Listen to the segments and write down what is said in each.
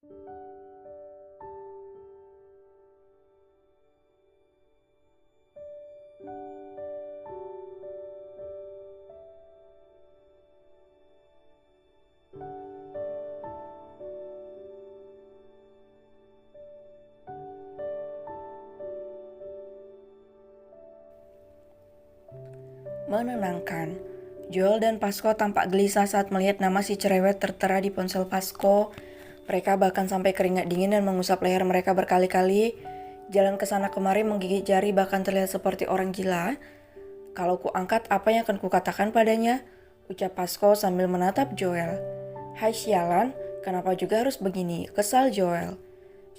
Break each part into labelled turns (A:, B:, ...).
A: Menenangkan. Joel dan Pasco tampak gelisah saat melihat nama si cerewet tertera di ponsel Pasco. Mereka bahkan sampai keringat dingin dan mengusap leher mereka berkali-kali. Jalan ke sana kemari menggigit jari bahkan terlihat seperti orang gila. Kalau ku angkat, apa yang akan kukatakan padanya? Ucap Pasco sambil menatap Joel. Hai sialan, kenapa juga harus begini? Kesal Joel.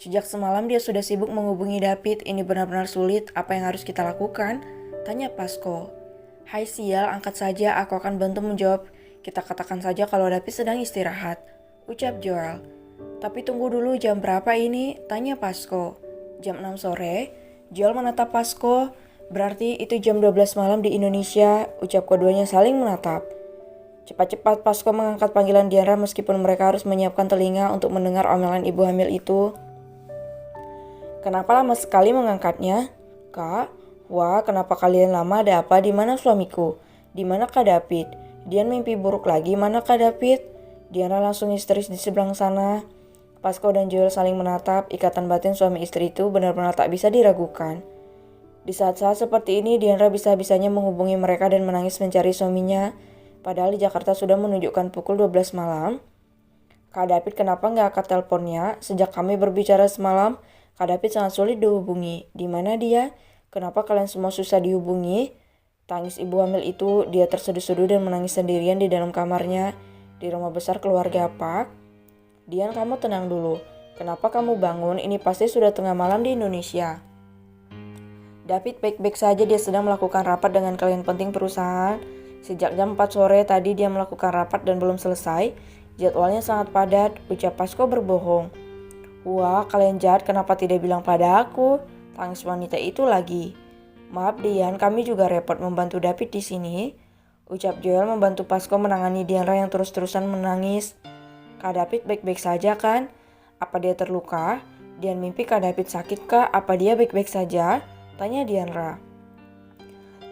A: Sejak semalam dia sudah sibuk menghubungi David. Ini benar-benar sulit. Apa yang harus kita lakukan? Tanya Pasco. Hai sial, angkat saja, aku akan bantu menjawab. Kita katakan saja kalau David sedang istirahat. Ucap Joel. Tapi tunggu dulu, jam berapa ini? Tanya Pasco. Jam 6 sore. Joel menatap Pasco. Berarti itu jam 12 malam di Indonesia. Ucap keduanya saling menatap. Cepat-cepat Pasco mengangkat panggilan Diandra meskipun mereka harus menyiapkan telinga untuk mendengar omelan ibu hamil itu. Kenapa lama sekali mengangkatnya? Kak? Wah, kenapa kalian lama? Ada apa? Di mana suamiku? Di mana Kak David? Dian mimpi buruk lagi. Mana Kak David? Diana langsung histeris di seberang sana. Pasco dan Joel saling menatap. Ikatan batin suami istri itu benar-benar tak bisa diragukan. Di saat-saat seperti ini, Diandra bisa-bisanya menghubungi mereka dan menangis mencari suaminya. Padahal di Jakarta sudah menunjukkan pukul 12 malam. Kak David kenapa nggak angkat teleponnya? Sejak kami berbicara semalam, Kak David sangat sulit dihubungi. Di mana dia? Kenapa kalian semua susah dihubungi? Tangis ibu hamil itu, dia terseduh-seduh dan menangis sendirian di dalam kamarnya, di rumah besar keluarga Park. Dian, kamu tenang dulu. Kenapa kamu bangun? Ini pasti sudah tengah malam di Indonesia. David baik-baik saja, dia sedang melakukan rapat dengan klien penting perusahaan. Sejak jam 4 sore tadi dia melakukan rapat dan belum selesai. Jadwalnya sangat padat, ucap Pasco berbohong. Wah, kalian jahat, kenapa tidak bilang pada aku? Tangis wanita itu lagi. Maaf Dian, kami juga repot membantu David di sini. Ucap Joel membantu Pasco menangani Diandra yang terus-terusan menangis. Kak David baik-baik saja kan? Apa dia terluka? Dian mimpi Kak David sakit kah? Apa dia baik-baik saja? Tanya Diandra.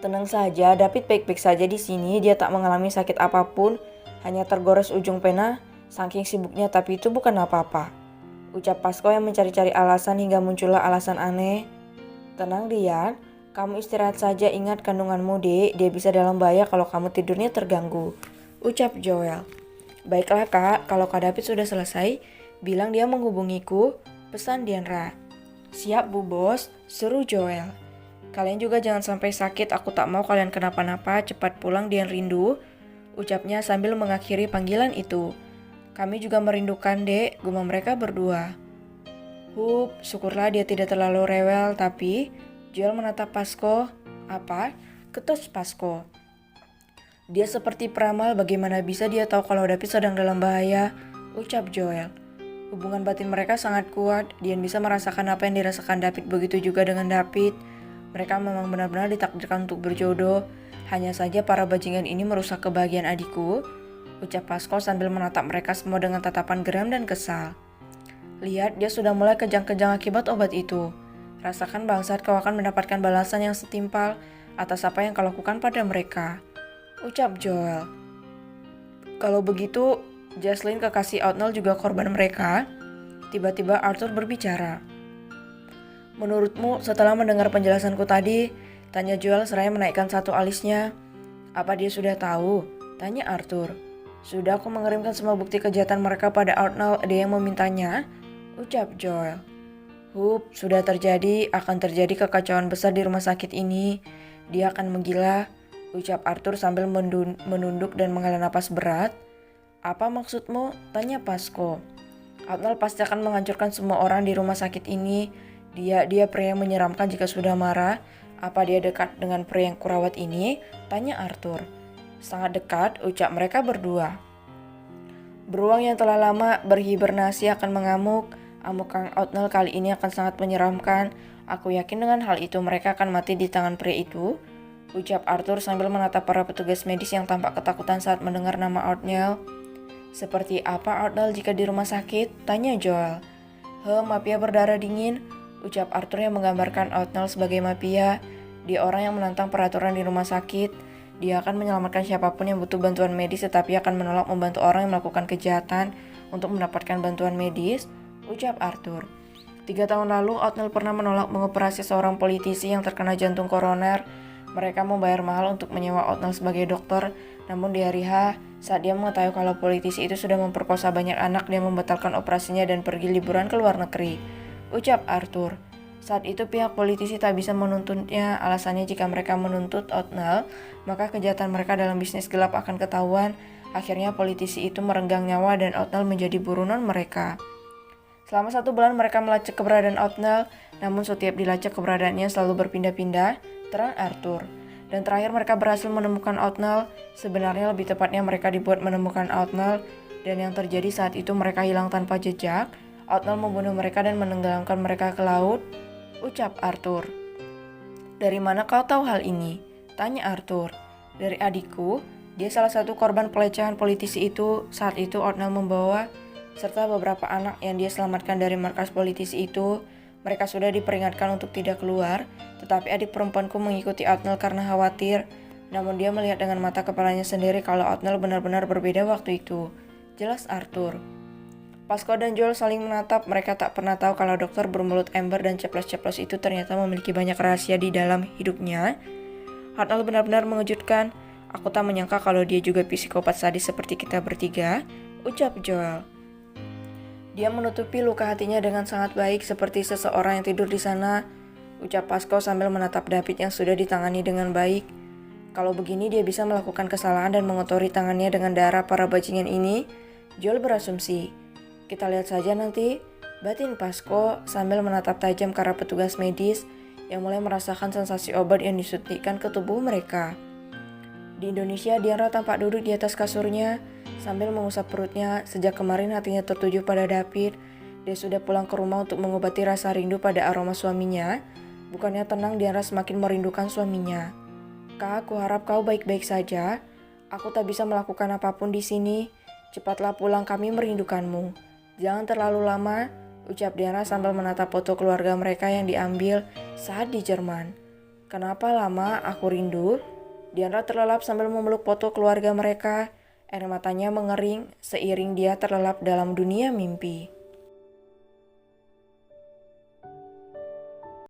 A: Tenang saja, David baik-baik saja di sini. Dia tak mengalami sakit apapun, hanya tergores ujung pena. Saking sibuknya, tapi itu bukan apa-apa. Ucap Pasco yang mencari-cari alasan hingga muncullah alasan aneh. Tenang Dian, kamu istirahat saja, ingat kandunganmu dek, dia bisa dalam bahaya kalau kamu tidurnya terganggu. Ucap Joel. Baiklah kak, kalau Kak David sudah selesai, bilang dia menghubungiku, pesan Diandra. Siap bu bos, seru Joel. Kalian juga jangan sampai sakit, aku tak mau kalian kenapa-napa, cepat pulang Dian rindu. Ucapnya sambil mengakhiri panggilan itu. Kami juga merindukan dek, gumam mereka berdua. Syukurlah dia tidak terlalu rewel, tapi Joel menatap Pasco. Apa? Ketus Pasco. Dia seperti peramal, bagaimana bisa dia tahu kalau David sedang dalam bahaya? Ucap Joel. Hubungan batin mereka sangat kuat, Dian bisa merasakan apa yang dirasakan David, begitu juga dengan David. Mereka memang benar-benar ditakdirkan untuk berjodoh. Hanya saja para bajingan ini merusak kebahagiaan adikku. Ucap Pasco sambil menatap mereka semua dengan tatapan geram dan kesal. Lihat, dia sudah mulai kejang-kejang akibat obat itu. Rasakan bangsat, kau akan mendapatkan balasan yang setimpal atas apa yang kau lakukan pada mereka. Ucap Joel. Kalau begitu, Jocelyn kekasih Outnell juga korban mereka? Tiba-tiba Arthur berbicara. Menurutmu, setelah mendengar penjelasanku tadi, tanya Joel seraya menaikkan satu alisnya. Apa dia sudah tahu? Tanya Arthur. Sudah aku mengirimkan semua bukti kejahatan mereka pada Outnell, dia yang memintanya. Ucap Joel. Sudah terjadi, akan terjadi kekacauan besar di rumah sakit ini. Dia akan menggila. Ucap Arthur sambil menunduk dan menghela napas berat. Apa maksudmu? Tanya Pasco. Outnell pasti akan menghancurkan semua orang di rumah sakit ini. Dia pria yang menyeramkan jika sudah marah. Apa dia dekat dengan pria yang kurawat ini? Tanya Arthur. Sangat dekat, ucap mereka berdua. Beruang yang telah lama berhibernasi akan mengamuk. Amuk Kang Outnell kali ini akan sangat menyeramkan. Aku yakin dengan hal itu mereka akan mati di tangan pria itu. Ucap Arthur sambil menatap para petugas medis yang tampak ketakutan saat mendengar nama Outnell. Seperti apa Arnold jika di rumah sakit? Tanya Joel. Mafia berdarah dingin, ucap Arthur yang menggambarkan Arnold sebagai mafia. Dia orang yang menantang peraturan di rumah sakit. Dia akan menyelamatkan siapapun yang butuh bantuan medis tetapi akan menolak membantu orang yang melakukan kejahatan untuk mendapatkan bantuan medis, ucap Arthur. 3 tahun lalu, Arnold pernah menolak mengoperasi seorang politisi yang terkena jantung koroner. Mereka membayar mahal untuk menyewa Arnold sebagai dokter, namun di hari H, saat dia mengetahui kalau politisi itu sudah memperkosa banyak anak, dia membatalkan operasinya dan pergi liburan ke luar negeri, ucap Arthur. Saat itu pihak politisi tak bisa menuntutnya, alasannya jika mereka menuntut Arnold, maka kejahatan mereka dalam bisnis gelap akan ketahuan. Akhirnya politisi itu merenggang nyawa dan Arnold menjadi buronan mereka. Selama 1 bulan mereka melacak keberadaan Arnold, namun setiap dilacak keberadaannya selalu berpindah-pindah, terang Arthur. Dan terakhir mereka berhasil menemukan Arnold. Sebenarnya lebih tepatnya mereka dibuat menemukan Arnold, dan yang terjadi saat itu mereka hilang tanpa jejak. Arnold membunuh mereka dan menenggelamkan mereka ke laut, ucap Arthur. Dari mana kau tahu hal ini? Tanya Arthur. Dari adikku, dia salah satu korban pelecehan politisi itu. Saat itu Arnold membawa serta beberapa anak yang dia selamatkan dari markas politisi itu. Mereka sudah diperingatkan untuk tidak keluar, tetapi adik perempuanku mengikuti Arnold karena khawatir. Namun dia melihat dengan mata kepalanya sendiri kalau Arnold benar-benar berbeda waktu itu, jelas Arthur. Pasco dan Joel saling menatap. Mereka tak pernah tahu kalau dokter bermulut ember dan ceplos-ceplos itu ternyata memiliki banyak rahasia di dalam hidupnya. Arnold benar-benar mengejutkan. Aku tak menyangka kalau dia juga psikopat sadis seperti kita bertiga, ucap Joel. Dia menutupi luka hatinya dengan sangat baik seperti seseorang yang tidur di sana, ucap Pasco sambil menatap David yang sudah ditangani dengan baik. Kalau begini dia bisa melakukan kesalahan dan mengotori tangannya dengan darah para bajingan ini, Joel berasumsi. Kita lihat saja nanti, batin Pasco sambil menatap tajam ke arah petugas medis yang mulai merasakan sensasi obat yang disuntikkan ke tubuh mereka. Di Indonesia, Diandra tampak duduk di atas kasurnya sambil mengusap perutnya. Sejak kemarin hatinya tertuju pada David. Dia sudah pulang ke rumah untuk mengobati rasa rindu pada aroma suaminya. Bukannya tenang, Diandra semakin merindukan suaminya. Kak, aku harap kau baik-baik saja. Aku tak bisa melakukan apapun di sini. Cepatlah pulang, kami merindukanmu. Jangan terlalu lama, ucap Diandra sambil menatap foto keluarga mereka yang diambil saat di Jerman. Kenapa lama? Aku rindu. Diandra terlelap sambil memeluk foto keluarga mereka. Air matanya mengering seiring dia terlelap dalam dunia mimpi.